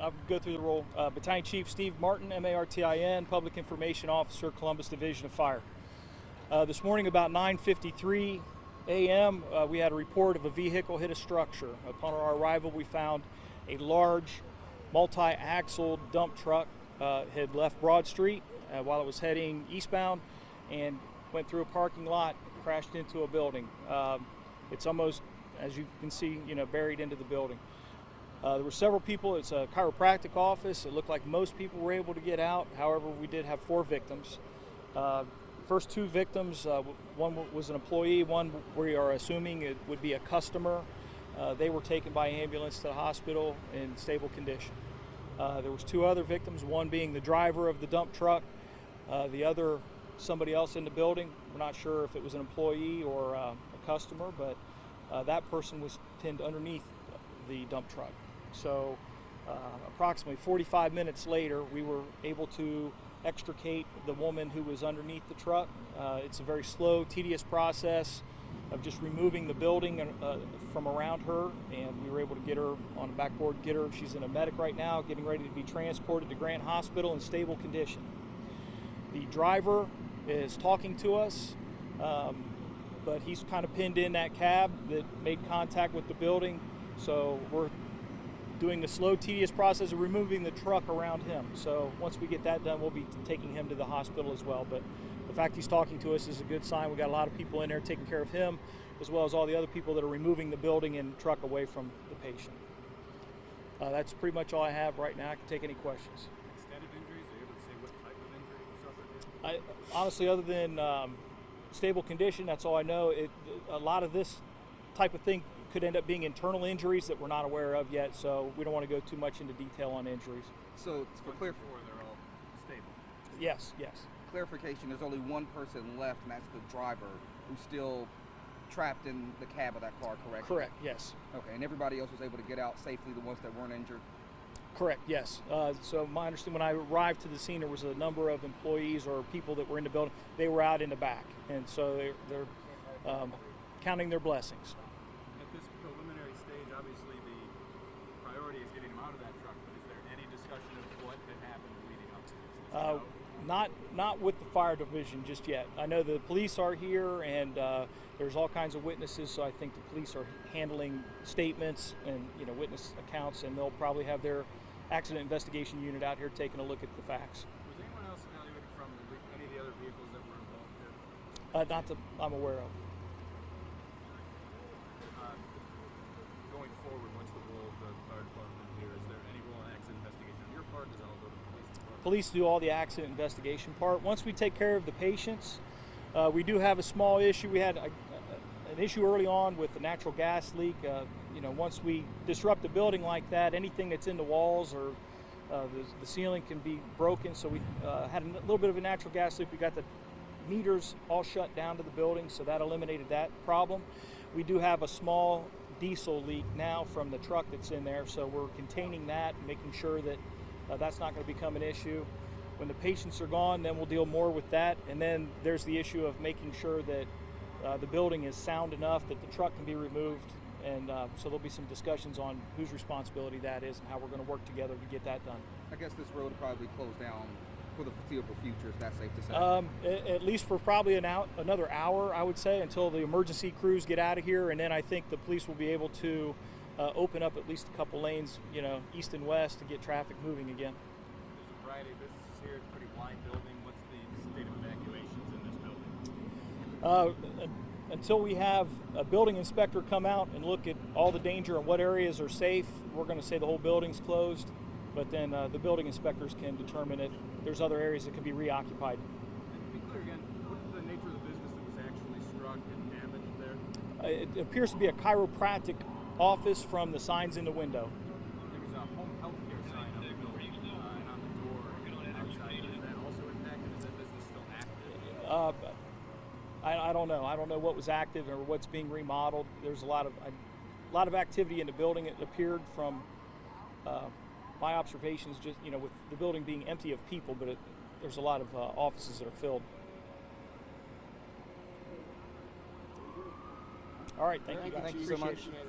I'll go through the role. Battalion Chief Steve Martin, M-A-R-T-I-N, Public Information Officer, Columbus Division of Fire. This morning about 9:53 a.m. We had a report of a vehicle hit a structure. Upon our arrival, we found a large multi-axle dump truck had left Broad Street while it was heading eastbound and went through a parking lot, crashed into a building. It's almost, as you can see, buried into the building. There were several people. It's a chiropractic office. It looked like most people were able to get out. However, we did have 4 victims. First 2 victims, one was an employee, one we are assuming it would be a customer. They were taken by ambulance to the hospital in stable condition. There was 2 other victims, one being the driver of the dump truck, the other somebody else in the building. We're not sure if it was an employee or a customer, but that person was pinned underneath the dump truck. So approximately 45 minutes later, we were able to extricate the woman who was underneath the truck. It's a very slow, tedious process of just removing the building from around her, and we were able to get her on a backboard, she's in a medic right now, getting ready to be transported to Grant Hospital in stable condition. The driver is talking to us, but he's kind of pinned in that cab that made contact with the building, so we're doing the slow, tedious process of removing the truck around him. So once we get that done, we'll be taking him to the hospital as well. But the fact he's talking to us is a good sign. We got a lot of people in there taking care of him, as well as all the other people that are removing the building and truck away from the patient. That's pretty much all I have right now. I can take any questions. Extended injuries? Are you able to say what type of injury you suffered? Honestly, other than stable condition, that's all I know. A lot of this type of thing could end up being internal injuries that we're not aware of yet, so we don't want to go too much into detail on injuries. So for they're all stable? Yes. Clarification, there's only one person left, and that's the driver, who's still trapped in the cab of that car, correct? Correct, yes. Okay, and everybody else was able to get out safely, the ones that weren't injured? Correct, yes. So my understanding, when I arrived to the scene, there was a number of employees or people that were in the building. They were out in the back, and so they're counting their blessings. At this preliminary stage, obviously the priority is getting them out of that truck, but is there any discussion of what had happened leading up to this? Not with the fire division just yet. I know the police are here, and there's all kinds of witnesses, so I think the police are handling statements and witness accounts, and they'll probably have their accident investigation unit out here taking a look at the facts. Was anyone else evaluated from any of the other vehicles that were involved here? Not that I'm aware of. Going forward, what's the role of the fire department here? Is there any role in accident investigation on your part? Does that all go to the police department? Police do all the accident investigation part. Once we take care of the patients, we do have a small issue. We had an issue early on with the natural gas leak. Once we disrupt the building like that, anything that's in the walls or the ceiling can be broken. So we had a little bit of a natural gas leak. We got the meters all shut down to the building, so that eliminated that problem. We do have a small diesel leak now from the truck that's in there, so we're containing that, making sure that that's not going to become an issue. When the patients are gone, then we'll deal more with that, and then there's the issue of making sure that the building is sound enough that the truck can be removed, and so there'll be some discussions on whose responsibility that is and how we're going to work together to get that done. I guess this road will probably close down for the foreseeable future, is that safe to say? At least for probably another hour, I would say, until the emergency crews get out of here, and then I think the police will be able to open up at least a couple lanes, east and west, to get traffic moving again. There's a variety of businesses here. It's a pretty wide building. What's the state of evacuations in this building? Until we have a building inspector come out and look at all the danger and what areas are safe, we're going to say the whole building's closed. But then the building inspectors can determine if there's other areas that can be reoccupied. And to be clear again, what's the nature of the business that was actually struck and damaged there? It appears to be a chiropractic office from the signs in the window. There was a home health care sign on the building and on the door outside. Is that also impacted? Is that business still active? I don't know. I don't know what was active or what's being remodeled. There's a lot of activity in the building. It appeared from my observations, just with the building being empty of people, but there's a lot of offices that are filled. All right, thank you guys. Thank you so much.